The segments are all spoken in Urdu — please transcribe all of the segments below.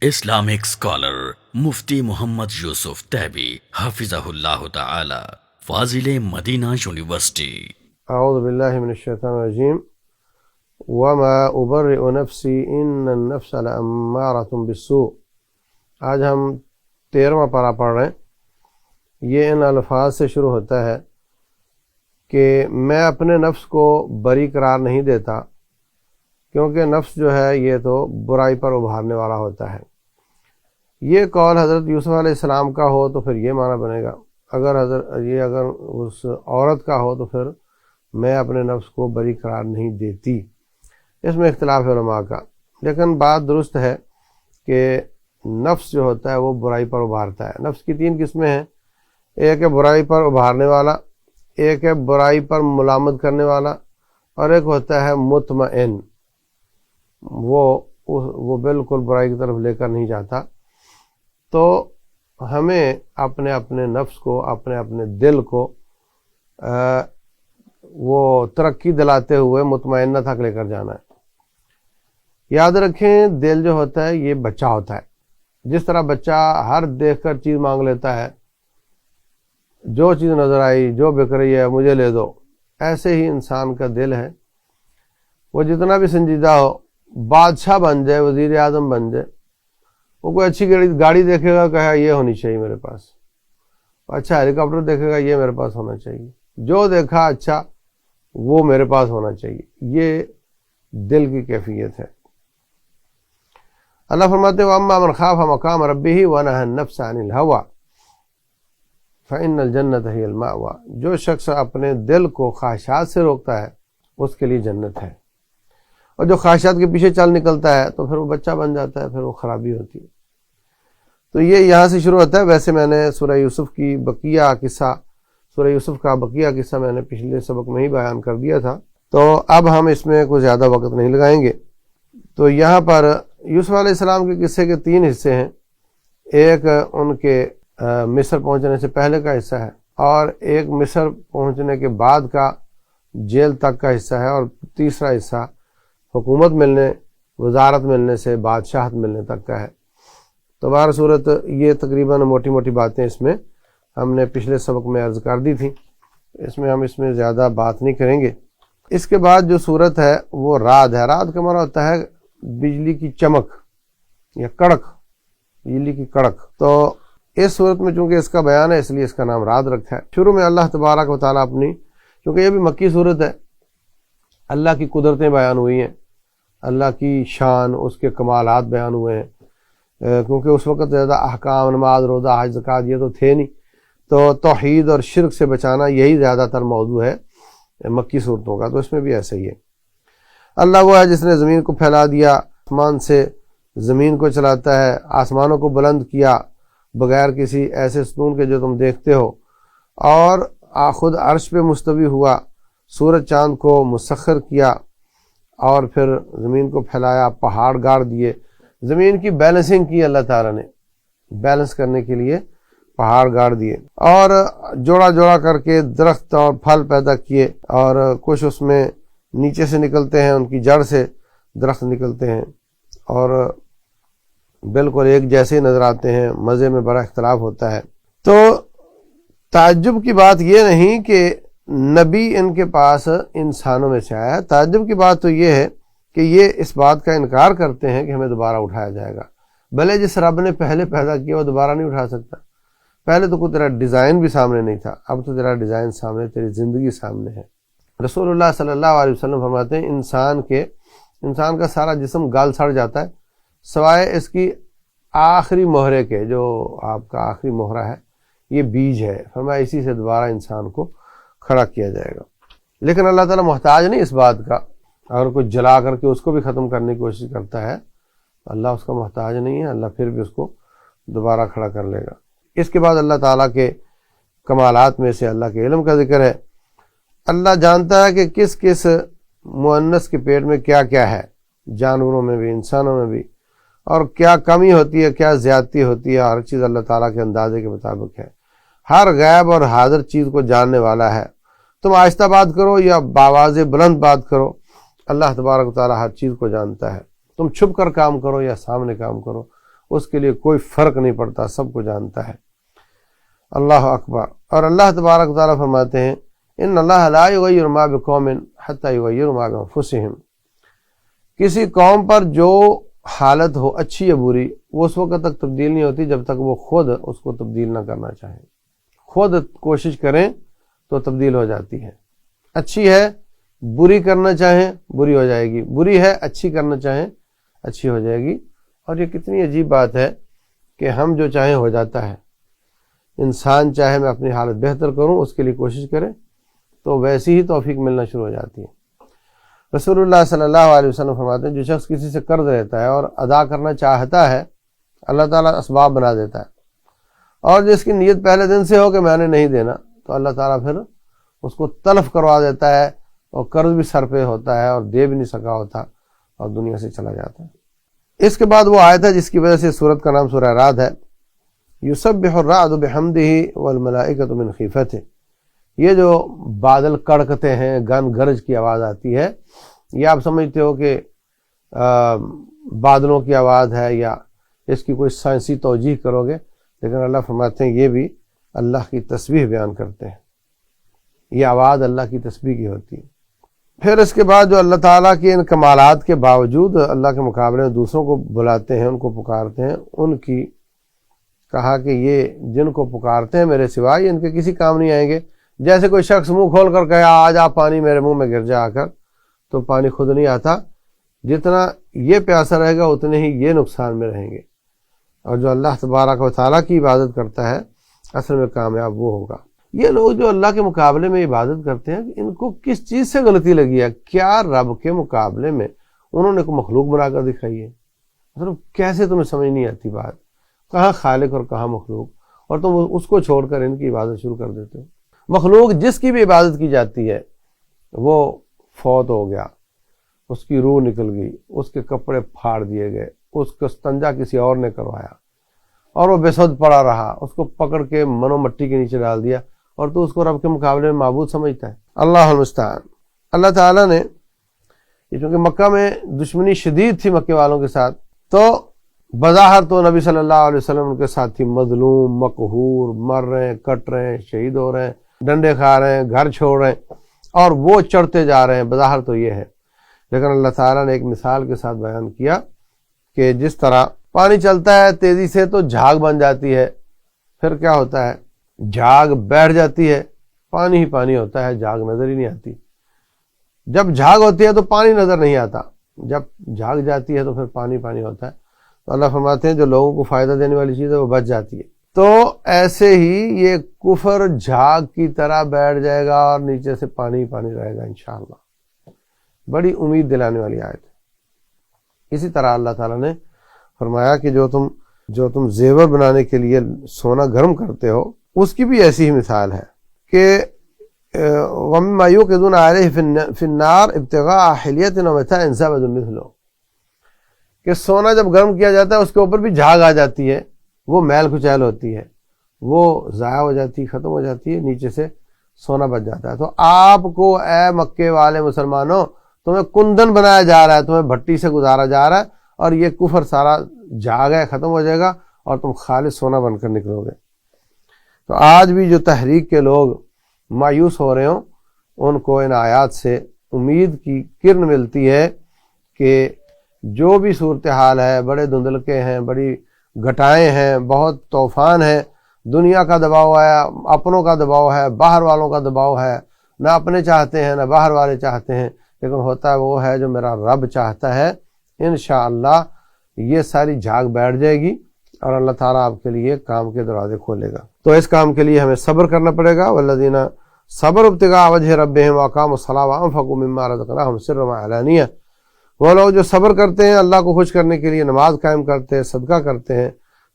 Islamic scholar مفتی محمد یوسف تیبی حفظہ اللہ تعالی، فاضل مدینہ یونیورسٹی۔ اعوذ باللہ من الشیطان الرجیم وما ابرئ نفسی ان النفس لامارۃ بالسوء۔ آج ہم 13واں پارہ پڑھ رہے ہیں۔ یہ ان الفاظ سے شروع ہوتا ہے کہ میں اپنے نفس کو بری قرار نہیں دیتا، کیونکہ نفس جو ہے یہ تو برائی پر ابھارنے والا ہوتا ہے۔ یہ قول حضرت یوسف علیہ السلام کا ہو تو پھر یہ معنی بنے گا، اگر اس عورت کا ہو تو پھر میں اپنے نفس کو بری قرار نہیں دیتی۔ اس میں اختلاف ہے علماء کا، لیکن بات درست ہے کہ نفس جو ہوتا ہے وہ برائی پر ابھارتا ہے۔ نفس کی 3 قسمیں ہیں، ایک ہے برائی پر ابھارنے والا، ایک ہے برائی پر ملامت کرنے والا، اور ایک ہوتا ہے مطمئن، وہ بالکل برائی کی طرف لے کر نہیں جاتا۔ تو ہمیں اپنے نفس کو، اپنے دل کو وہ ترقی دلاتے ہوئے مطمئنہ تک لے کر جانا ہے۔ یاد رکھیں، دل جو ہوتا ہے یہ بچہ ہوتا ہے۔ جس طرح بچہ ہر دیکھ کر چیز مانگ لیتا ہے، جو چیز نظر آئی، جو بک رہی ہے مجھے لے دو، ایسے ہی انسان کا دل ہے۔ وہ جتنا بھی سنجیدہ ہو، بادشاہ بن جائے، وزیر اعظم بن جائے، وہ کوئی اچھی گاڑی دیکھے گا، کہے یہ ہونی چاہیے میرے پاس، اچھا ہیلی کاپٹر دیکھے گا، یہ میرے پاس ہونا چاہیے، جو دیکھا اچھا وہ میرے پاس ہونا چاہیے۔ یہ دل کی کیفیت ہے۔ اللہ فرماتے ہیں وَأَمَّا مَنْ خَافَ مَقَامَ رَبِّهِ وَنَهَى النَّفْسَ عَنِ الْهَوَىٰ فَإِنَّ الْجَنَّةَ هِيَ الْمَأْوَىٰ۔ جو شخص اپنے دل کو خواہشات سے روکتا ہے اس کے لیے جنت ہے، اور جو خواہشات کے پیچھے چل نکلتا ہے تو پھر وہ بچہ بن جاتا ہے، پھر وہ خرابی ہوتی ہے۔ تو یہ یہاں سے شروع ہوتا ہے۔ ویسے میں نے سورہ یوسف کی بقیہ قصہ، سورہ یوسف کا بقیہ قصہ میں نے پچھلے سبق میں ہی بیان کر دیا تھا، تو اب ہم اس میں کوئی زیادہ وقت نہیں لگائیں گے۔ تو یہاں پر یوسف علیہ السلام کے قصے کے 3 حصے ہیں۔ ایک ان کے مصر پہنچنے سے پہلے کا حصہ ہے، اور ایک مصر پہنچنے کے بعد کا جیل تک کا حصہ ہے، اور تیسرا حصہ حکومت ملنے، وزارت ملنے سے بادشاہت ملنے تک کا ہے۔ تو بہر صورت یہ تقریباً موٹی موٹی باتیں اس میں ہم نے پچھلے سبق میں عرض کر دی تھیں، ہم اس میں زیادہ بات نہیں کریں گے۔ اس کے بعد جو صورت ہے وہ رعد ہے۔ رعد کا معنی ہوتا ہے بجلی کی چمک یا کڑک، بجلی کی کڑک۔ تو اس صورت میں چونکہ اس کا بیان ہے اس لیے اس کا نام رعد رکھا ہے۔ شروع میں اللہ تبارک و تعالیٰ اپنی، چونکہ یہ بھی مکی صورت ہے، اللہ کی قدرتیں بیان ہوئی ہیں، اللہ کی شان، اس کے کمالات بیان ہوئے ہیں، کیونکہ اس وقت زیادہ احکام، نماز، روزہ، حج، زکوٰۃ یہ تو تھے نہیں، تو توحید اور شرک سے بچانا یہی زیادہ تر موضوع ہے مکی صورتوں کا۔ تو اس میں بھی ایسا ہی ہے۔ اللہ وہ ہے جس نے زمین کو پھیلا دیا، آسمان سے زمین کو چلاتا ہے، آسمانوں کو بلند کیا بغیر کسی ایسے ستون کے جو تم دیکھتے ہو، اور خود عرش پہ مستوی ہوا، سورج چاند کو مسخر کیا، اور پھر زمین کو پھیلایا، پہاڑ گاڑ دیے، زمین کی بیلنسنگ کی اللہ تعالیٰ نے، بیلنس کرنے کے لیے پہاڑ گاڑ دیے، اور جوڑا جوڑا کر کے درخت اور پھل پیدا کیے، اور کچھ اس میں نیچے سے نکلتے ہیں، ان کی جڑ سے درخت نکلتے ہیں، اور بالکل ایک جیسے ہی نظر آتے ہیں، مزے میں بڑا اختلاف ہوتا ہے۔ تو تعجب کی بات یہ نہیں کہ نبی ان کے پاس انسانوں میں سے آیا ہے، تعجب کی بات تو یہ ہے کہ یہ اس بات کا انکار کرتے ہیں کہ ہمیں دوبارہ اٹھایا جائے گا، بھلے جس رب نے پہلے پیدا کیا وہ دوبارہ نہیں اٹھا سکتا۔ پہلے تو کوئی تیرا ڈیزائن بھی سامنے نہیں تھا، اب تو تیرا ڈیزائن سامنے، تیری زندگی سامنے ہے۔ رسول اللہ صلی اللہ علیہ وسلم فرماتے ہیں انسان کا سارا جسم گل سڑ جاتا ہے سوائے اس کی آخری مہرے کے، جو آپ کا آخری مہرہ ہے، یہ بیج ہے، فرمایا اسی سے دوبارہ انسان کو کھڑا کیا جائے گا۔ لیکن اللہ تعالیٰ محتاج نہیں اس بات کا، اگر کوئی جلا کر کے اس کو بھی ختم کرنے کی کوشش کرتا ہے، اللہ اس کا محتاج نہیں ہے، اللہ پھر بھی اس کو دوبارہ کھڑا کر لے گا۔ اس کے بعد اللہ تعالیٰ کے کمالات میں سے اللہ کے علم کا ذکر ہے۔ اللہ جانتا ہے کہ کس کس مؤنث کے پیٹ میں کیا کیا ہے، جانوروں میں بھی، انسانوں میں بھی، اور کیا کمی ہوتی ہے، کیا زیادتی ہوتی ہے، ہر چیز اللہ تعالیٰ کے اندازے کے مطابق ہے۔ ہر غیب اور حاضر چیز کو جاننے والا ہے۔ تم آہستہ بات کرو یا باواز بلند بات کرو، اللہ تبارک و تعالیٰ ہر چیز کو جانتا ہے۔ تم چھپ کر کام کرو یا سامنے کام کرو، اس کے لیے کوئی فرق نہیں پڑتا، سب کو جانتا ہے۔ اللہ اکبر۔ اور اللہ تبارک و تعالیٰ فرماتے ہیں ان اللہ لا یغیر ما بقوم حتی یغیروا ما بانفسہم، کسی قوم پر جو حالت ہو اچھی یا بری وہ اس وقت تک تبدیل نہیں ہوتی جب تک وہ خود اس کو تبدیل نہ کرنا چاہیں۔ خود کوشش کریں تو تبدیل ہو جاتی ہے۔ اچھی ہے بری کرنا چاہیں بری ہو جائے گی، بری ہے اچھی کرنا چاہیں اچھی ہو جائے گی۔ اور یہ کتنی عجیب بات ہے کہ ہم جو چاہیں ہو جاتا ہے۔ انسان چاہے میں اپنی حالت بہتر کروں، اس کے لیے کوشش کرے تو ویسی ہی توفیق ملنا شروع ہو جاتی ہے۔ رسول اللہ صلی اللہ علیہ وسلم فرماتے ہیں جو شخص کسی سے قرض لیتا ہے اور ادا کرنا چاہتا ہے اللہ تعالیٰ اسباب بنا دیتا ہے، اور جس کی نیت پہلے دن سے ہو کہ میں نے نہیں دینا تو اللہ تعالیٰ پھر اس کو تلف کروا دیتا ہے، اور قرض بھی سر پہ ہوتا ہے اور دے بھی نہیں سکا ہوتا اور دنیا سے چلا جاتا ہے۔ اس کے بعد وہ آیت ہے جس کی وجہ سے سورت کا نام سورہ رعد ہے، یسبح الرعد بحمدہ والملائکۃ من خیفتہ۔ یہ جو بادل کڑکتے ہیں، گن گرج کی آواز آتی ہے، یہ آپ سمجھتے ہو کہ بادلوں کی آواز ہے یا اس کی کوئی سائنسی توجیہ کرو گے، لیکن اللہ فرماتے ہیں یہ بھی اللہ کی تسبیح بیان کرتے ہیں، یہ آواز اللہ کی تسبیح کی ہوتی ہے۔ پھر اس کے بعد جو اللہ تعالیٰ کے ان کمالات کے باوجود اللہ کے مقابلے میں دوسروں کو بلاتے ہیں، ان کو پکارتے ہیں، ان کی کہا کہ یہ جن کو پکارتے ہیں میرے سوا یہ ان کے کسی کام نہیں آئیں گے۔ جیسے کوئی شخص منہ کھول کر کہے آج آپ پانی میرے منہ میں گر جا کر، تو پانی خود نہیں آتا، جتنا یہ پیاسا رہے گا اتنے ہی یہ نقصان میں رہیں گے۔ اور جو اللہ تبارک و تعالیٰ کی عبادت کرتا ہے اصل میں کامیاب وہ ہوگا۔ یہ لوگ جو اللہ کے مقابلے میں عبادت کرتے ہیں ان کو کس چیز سے غلطی لگی ہے؟ کیا رب کے مقابلے میں انہوں نے کوئی مخلوق بنا کر دکھائی ہے؟ مطلب کیسے تمہیں سمجھ نہیں آتی بات؟ کہاں خالق اور کہاں مخلوق، اور تم اس کو چھوڑ کر ان کی عبادت شروع کر دیتے ہو۔ مخلوق جس کی بھی عبادت کی جاتی ہے وہ فوت ہو گیا، اس کی روح نکل گئی، اس کے کپڑے پھاڑ دیے گئے، اس کو استنجا کسی اور نے کروایا اور وہ بے سود پڑا رہا، اس کو پکڑ کے منو مٹی کے نیچے ڈال دیا، اور تو اس کو رب کے مقابلے میں معبود سمجھتا ہے۔ اللہ المستعان۔ اللہ تعالیٰ نے چونکہ مکہ میں دشمنی شدید تھی مکے والوں کے ساتھ، تو بظاہر تو نبی صلی اللہ علیہ وسلم ان کے ساتھ تھی، مظلوم مقہور، مر رہے ہیں، کٹ رہے ہیں، شہید ہو رہے ہیں، ڈنڈے کھا رہے ہیں، گھر چھوڑ رہے ہیں، اور وہ چڑھتے جا رہے ہیں، بظاہر تو یہ ہے۔ لیکن اللہ تعالیٰ نے ایک مثال کے ساتھ بیان کیا کہ جس طرح پانی چلتا ہے تیزی سے تو جھاگ بن جاتی ہے، پھر کیا ہوتا ہے جھاگ بیٹھ جاتی ہے، پانی ہی پانی ہوتا ہے، جھاگ نظر ہی نہیں آتی۔ جب جھاگ ہوتی ہے تو پانی نظر نہیں آتا، جب جھاگ جاتی ہے تو پھر پانی پانی ہوتا ہے۔ تو اللہ فرماتے ہیں جو لوگوں کو فائدہ دینے والی چیز ہے وہ بچ جاتی ہے۔ تو ایسے ہی یہ کفر جھاگ کی طرح بیٹھ جائے گا اور نیچے سے پانی پانی رہے گا انشاءاللہ۔ بڑی امید دلانے والی آیت ہے۔ اسی طرح اللہ تعالیٰ نے فرمایا کہ جو تم زیور بنانے کے لیے سونا گرم کرتے ہو اس کی بھی ایسی ہی مثال ہے کہ وَمِمَّا يُوقِدُونَ عَلَيْهِ فِي النَّارِ ابْتِغَاءَ حِلْيَةٍ وَمَتَاعٍ زَبَدٌ مِثْلُهُ، کہ سونا جب گرم کیا جاتا ہے اس کے اوپر بھی جھاگ آ جاتی ہے، وہ میل کچیل ہوتی ہے، وہ ضائع ہو جاتی ہے، ختم ہو جاتی ہے، نیچے سے سونا بچ جاتا ہے۔ تو آپ کو اے مکے والے مسلمانوں تمہیں کندن بنایا جا رہا ہے، تمہیں بھٹی سے گزارا جا رہا ہے، اور یہ کفر سارا جھاگ ہے، ختم ہو جائے گا اور تم خالص سونا بن کر نکلو گے۔ تو آج بھی جو تحریک کے لوگ مایوس ہو رہے ہوں ان کو ان آیات سے امید کی کرن ملتی ہے کہ جو بھی صورتحال ہے، بڑے دھندلکے ہیں، بڑی گھٹائیں ہیں، بہت طوفان ہیں، دنیا کا دباؤ ہے، اپنوں کا دباؤ ہے، باہر والوں کا دباؤ ہے، نہ اپنے چاہتے ہیں نہ باہر والے چاہتے ہیں، لیکن ہوتا ہے وہ ہے جو میرا رب چاہتا ہے۔ انشاءاللہ یہ ساری جھاگ بیٹھ جائے گی اور اللہ تعالیٰ آپ کے لیے کام کے دروازے کھولے گا۔ تو اس کام کے لیے ہمیں صبر کرنا پڑے گا۔ والذین صبروا ابتغاء وجہ ربہم واقاموا الصلاۃ وانفقوا مما رزقناہم سرا وعلانیہ، وہ لوگ جو صبر کرتے ہیں اللہ کو خوش کرنے کے لیے، نماز قائم کرتے ہیں، صدقہ کرتے ہیں،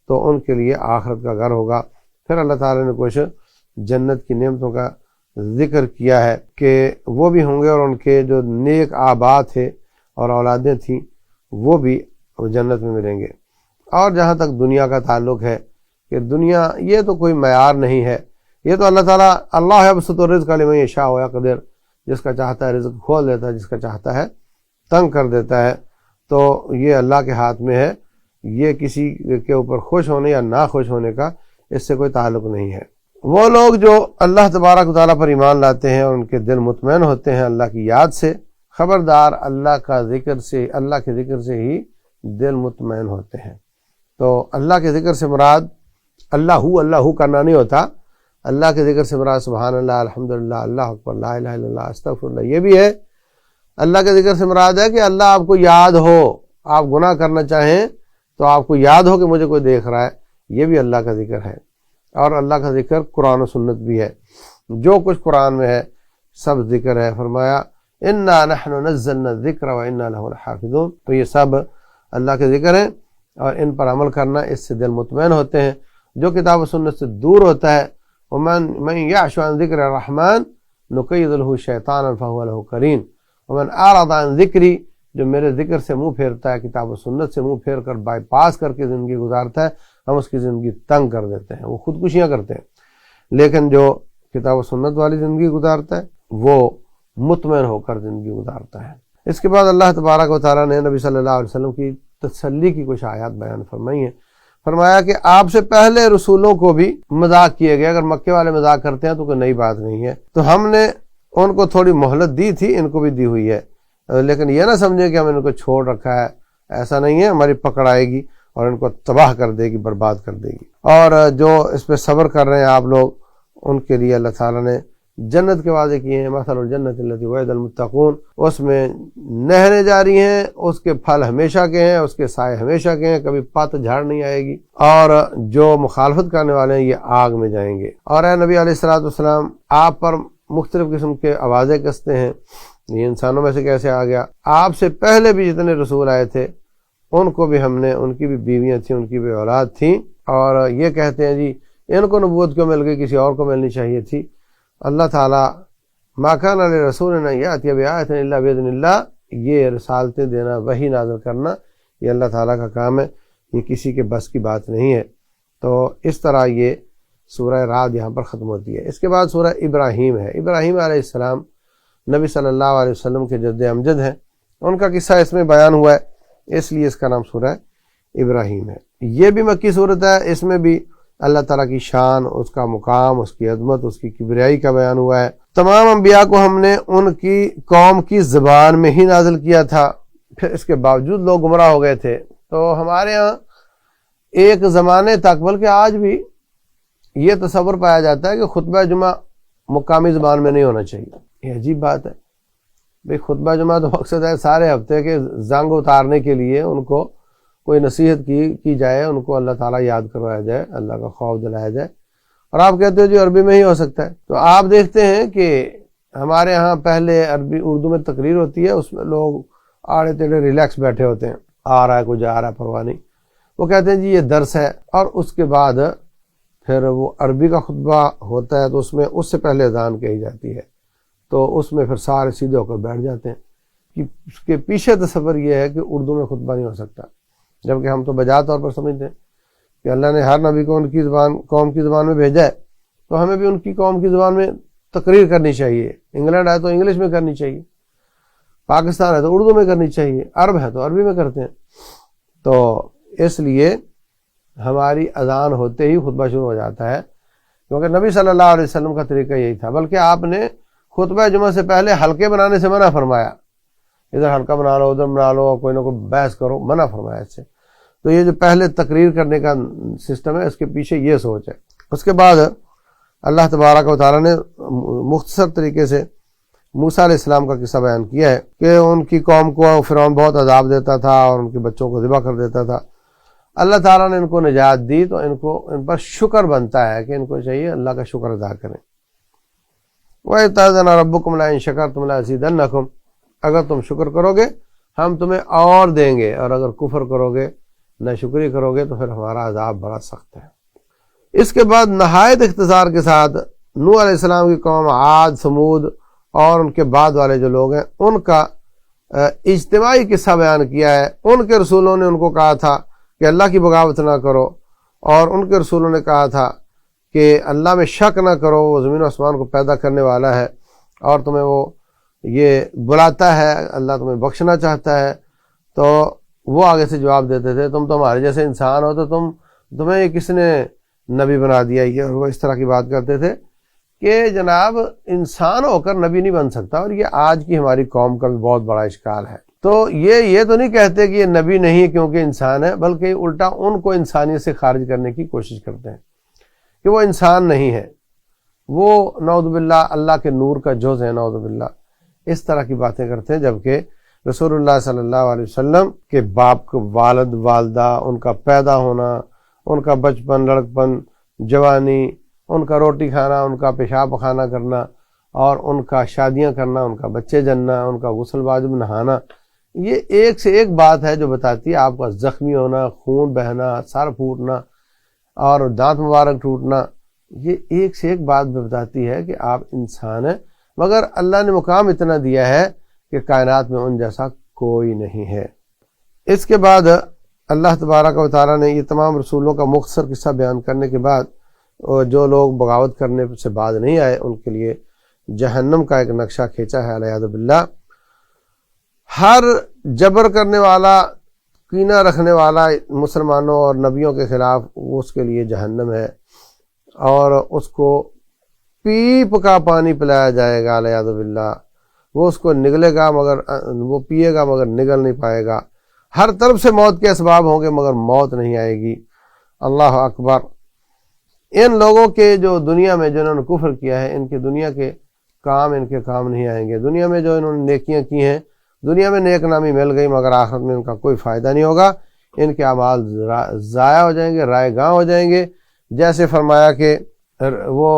تو ان کے لیے آخرت کا گھر ہوگا۔ پھر اللہ تعالیٰ نے کچھ جنت کی نعمتوں کا ذکر کیا ہے کہ وہ بھی ہوں گے، اور ان کے جو نیک آباء تھے اور اولادیں تھیں وہ بھی جنت میں ملیں گے۔ اور جہاں تک دنیا کا تعلق ہے کہ دنیا یہ تو کوئی معیار نہیں ہے، یہ تو اللہ تعالیٰ اللہ یبسط الرزق لمن یشاء ویقدر، جس کا چاہتا ہے رزق کھول دیتا ہے، جس کا چاہتا ہے تنگ کر دیتا ہے، تو یہ اللہ کے ہاتھ میں ہے۔ یہ کسی کے اوپر خوش ہونے یا نہ خوش ہونے کا اس سے کوئی تعلق نہیں ہے۔ وہ لوگ جو اللہ تبارک و تعالیٰ پر ایمان لاتے ہیں اور ان کے دل مطمئن ہوتے ہیں اللہ کی یاد سے، خبردار اللہ کے ذکر سے ہی دل مطمئن ہوتے ہیں۔ تو اللہ کے ذکر سے مراد اللہ کرنا نہیں ہوتا، اللہ کے ذکر سے مراد سبحان اللہ، الحمدللہ، اللہ اکبر، لا الہ الا اللہ، استغفر اللہ، یہ بھی ہے۔ اللہ کے ذکر سے مراد ہے کہ اللہ آپ کو یاد ہو، آپ گناہ کرنا چاہیں تو آپ کو یاد ہو کہ مجھے کوئی دیکھ رہا ہے، یہ بھی اللہ کا ذکر ہے۔ اور اللہ کا ذکر قرآن و سنت بھی ہے، جو کچھ قرآن میں ہے سب ذکر ہے۔ فرمایا انا نحن نزلنا الذکر وانا لہ لحافظون، تو یہ سب اللہ کے ذکر ہیں اور ان پر عمل کرنا، اس سے دل مطمئن ہوتے ہیں۔ جو کتاب و سنت سے دور ہوتا ہے، ومن یعش عن ذکر الرحمن نقید لہ شیطانا فہو لہ قرین، ومن اعرض عن ذکری، جو میرے ذکر سے منہ پھیرتا ہے، کتاب و سنت سے منہ پھیر کر بائی پاس کر کے زندگی گزارتا ہے، ہم اس کی زندگی تنگ کر دیتے ہیں، وہ خودکشیاں کرتے ہیں۔ لیکن جو کتاب و سنت والی زندگی گزارتا ہے وہ مطمئن ہو کر زندگی گزارتا ہے۔ اس کے بعد اللہ تبارک و تعالیٰ نے نبی صلی اللہ علیہ وسلم کی تسلی کی کچھ آیات بیان فرمائی ہیں۔ فرمایا کہ آپ سے پہلے رسولوں کو بھی مذاق کیے گئے، اگر مکے والے مذاق کرتے ہیں تو کوئی نئی بات نہیں ہے، تو ہم نے ان کو تھوڑی مہلت دی تھی، ان کو بھی دی ہوئی ہے، لیکن یہ نہ سمجھیں کہ ہم ان کو چھوڑ رکھا ہے، ایسا نہیں ہے، ہماری پکڑ آئے گی اور ان کو تباہ کر دے گی، برباد کر دے گی۔ اور جو اس پہ صبر کر رہے ہیں آپ لوگ، ان کے لیے اللہ تعالیٰ نے جنت کے وعدے کیے ہیں، مثل الجنت التی وعد المتقون، اس میں نہریں جاری ہیں، اس کے پھل ہمیشہ کے ہیں، اس کے سائے ہمیشہ کے ہیں، کبھی پت جھاڑ نہیں آئے گی، اور جو مخالفت کرنے والے ہیں یہ آگ میں جائیں گے۔ اور اے نبی علیہ الصلوۃ والسلام، آپ پر مختلف قسم کے آوازیں کستے ہیں، یہ انسانوں میں سے کیسے آ گیا؟ آپ سے پہلے بھی جتنے رسول آئے تھے ان کو بھی ہم نے، ان کی بھی بیویاں تھیں، ان کی بھی اولاد تھیں، اور یہ کہتے ہیں جی ان کو نبوت کیوں مل گئی، کسی اور کو ملنی چاہیے تھی۔ اللہ تعالیٰ ما کان لرسول ان یأتی بآیۃ الا بإذن اللہ، یہ رسالتیں دینا، وحی نازل کرنا، یہ اللہ تعالیٰ کا کام ہے، یہ کسی کے بس کی بات نہیں ہے۔ تو اس طرح یہ سورہ رعد یہاں پر ختم ہوتی ہے۔ اس کے بعد سورہ ابراہیم ہے۔ ابراہیم علیہ السلام نبی صلی اللہ علیہ وسلم کے جد امجد ہیں، ان کا قصہ اس میں بیان ہوا ہے، اس لیے اس کا نام سورہ ابراہیم ہے۔ یہ بھی مکی صورت ہے، اس میں بھی اللہ تعالیٰ کی شان، اس کا مقام، اس کی عظمت، اس کی کبریائی کا بیان ہوا ہے۔ تمام انبیاء کو ہم نے ان کی قوم کی زبان میں ہی نازل کیا تھا، پھر اس کے باوجود لوگ گمراہ ہو گئے تھے۔ تو ہمارے ہاں ایک زمانے تک، بلکہ آج بھی یہ تصور پایا جاتا ہے کہ خطبہ جمعہ مقامی زبان میں نہیں ہونا چاہیے۔ یہ عجیب بات ہے بھئی، خطبہ جمعہ تو مقصد ہے سارے ہفتے کے زنگ اتارنے کے لیے، ان کو کوئی نصیحت کی جائے، ان کو اللہ تعالیٰ یاد کروایا جائے، اللہ کا خوف دلایا جائے، اور آپ کہتے ہو جی عربی میں ہی ہو سکتا ہے۔ تو آپ دیکھتے ہیں کہ ہمارے ہاں پہلے اردو میں تقریر ہوتی ہے، اس میں لوگ آڑے ٹیڑے ریلیکس بیٹھے ہوتے ہیں، آ رہا ہے کوئی جا رہا ہے پرواہ نہیں، وہ کہتے ہیں جی یہ درس ہے، اور اس کے بعد پھر وہ عربی کا خطبہ ہوتا ہے، تو اس میں اس سے پہلے اذان کہی جاتی ہے، تو اس میں پھر سارے سیدھے ہو کر بیٹھ جاتے ہیں کہ اس کے پیچھے تصور یہ ہے کہ اردو میں خطبہ نہیں ہو سکتا، جبکہ ہم تو بجا طور پر سمجھتے ہیں کہ اللہ نے ہر نبی کو ان کی زبان، قوم کی زبان میں بھیجا ہے، تو ہمیں بھی ان کی قوم کی زبان میں تقریر کرنی چاہیے۔ انگلینڈ ہے تو انگلش میں کرنی چاہیے، پاکستان ہے تو اردو میں کرنی چاہیے، عرب ہے تو عربی میں کرتے ہیں۔ تو اس لیے ہماری اذان ہوتے ہی خطبہ شروع ہو جاتا ہے، کیونکہ نبی صلی اللہ علیہ وسلم کا طریقہ یہی تھا۔ بلکہ آپ نے خطبہ جمعہ سے پہلے حلقے بنانے سے منع فرمایا، ادھر حلقہ بنا لو، ادھر بنا لو، کوئی نہ کوئی بحث کرو، منع فرمایا اس سے۔ تو یہ جو پہلے تقریر کرنے کا سسٹم ہے، اس کے پیچھے یہ سوچ ہے۔ اس کے بعد اللہ تبارک و تعالیٰ نے مختصر طریقے سے موسیٰ علیہ السلام کا قصہ بیان کیا ہے کہ ان کی قوم کو فرعون بہت عذاب دیتا تھا اور ان کے بچوں کو ذبح کر دیتا تھا۔ اللہ تعالیٰ نے ان کو نجات دی، تو ان پر شکر بنتا ہے کہ ان کو چاہیے اللہ کا شکر ادا کریں۔ وَإِذْ تَأَذَّنَ رَبُّكُمْ لَئِن شَكَرْتُمْ لَأَزِيدَنَّكُمْ، اگر تم شکر کرو گے ہم تمہیں اور دیں گے، اور اگر کفر کرو گے، ناشکری کرو گے، تو پھر ہمارا عذاب بڑا سخت ہے۔ اس کے بعد نہایت اختصار کے ساتھ نوح علیہ السلام کی قوم، عاد، ثمود اور ان کے بعد والے جو لوگ ہیں، ان کا اجتماعی قصہ بیان کیا ہے۔ ان کے رسولوں نے ان کو کہا تھا کہ اللہ کی بغاوت نہ کرو، اور ان کے رسولوں نے کہا تھا کہ اللہ میں شک نہ کرو، وہ زمین و آسمان کو پیدا کرنے والا ہے، اور تمہیں وہ یہ بلاتا ہے، اللہ تمہیں بخشنا چاہتا ہے۔ تو وہ آگے سے جواب دیتے تھے تم تو ہمارے جیسے انسان ہو تو تمہیں یہ کس نے نبی بنا دیا یہ، اور وہ اس طرح کی بات کرتے تھے کہ جناب انسان ہو کر نبی نہیں بن سکتا، اور یہ آج کی ہماری قوم کا بھی بہت بڑا اشکال ہے۔ تو یہ تو نہیں کہتے کہ یہ نبی نہیں ہے کیونکہ انسان ہے، بلکہ الٹا ان کو انسانیت سے خارج کرنے کی کوشش کرتے ہیں کہ وہ انسان نہیں ہے، وہ نعوذ باللہ اللہ کے نور کا جز ہے، نعوذ باللہ، اس طرح کی باتیں کرتے ہیں۔ جبکہ رسول اللہ صلی اللہ علیہ وسلم کے باپ کو والد والدہ، ان کا پیدا ہونا، ان کا بچپن، لڑکپن، جوانی، ان کا روٹی کھانا، ان کا پیشاب پخانہ کرنا، اور ان کا شادیاں کرنا، ان کا بچے جننا، ان کا غسل واجب نہانا، یہ ایک سے ایک بات ہے جو بتاتی ہے آپ کا زخمی ہونا، خون بہنا، سر پھوٹنا اور دانت مبارک ٹوٹنا، یہ ایک سے ایک بات بتاتی ہے کہ آپ انسان ہیں، مگر اللہ نے مقام اتنا دیا ہے کہ کائنات میں ان جیسا کوئی نہیں ہے۔ اس کے بعد اللہ تبارک و تعالیٰ نے یہ تمام رسولوں کا مختصر قصہ بیان کرنے کے بعد جو لوگ بغاوت کرنے سے بعد نہیں آئے ان کے لیے جہنم کا ایک نقشہ کھینچا ہے علیہ باللہ۔ ہر جبر کرنے والا، کینہ رکھنے والا مسلمانوں اور نبیوں کے خلاف، اس کے لیے جہنم ہے، اور اس کو پیپ کا پانی پلایا جائے گا علیہ باللہ۔ وہ اس کو نگلے گا مگر وہ پیے گا مگر نگل نہیں پائے گا۔ ہر طرف سے موت کے اسباب ہوں گے مگر موت نہیں آئے گی۔ اللہ اکبر۔ ان لوگوں کے جو دنیا میں جنہوں نے کفر کیا ہے، ان کی دنیا کے کام ان کے کام نہیں آئیں گے۔ دنیا میں جو انہوں نے نیکیاں کی ہیں، دنیا میں نیک نامی مل گئی مگر آخرت میں ان کا کوئی فائدہ نہیں ہوگا، ان کے اعمال ضائع ہو جائیں گے، رائے گاں ہو جائیں گے۔ جیسے فرمایا کہ وہ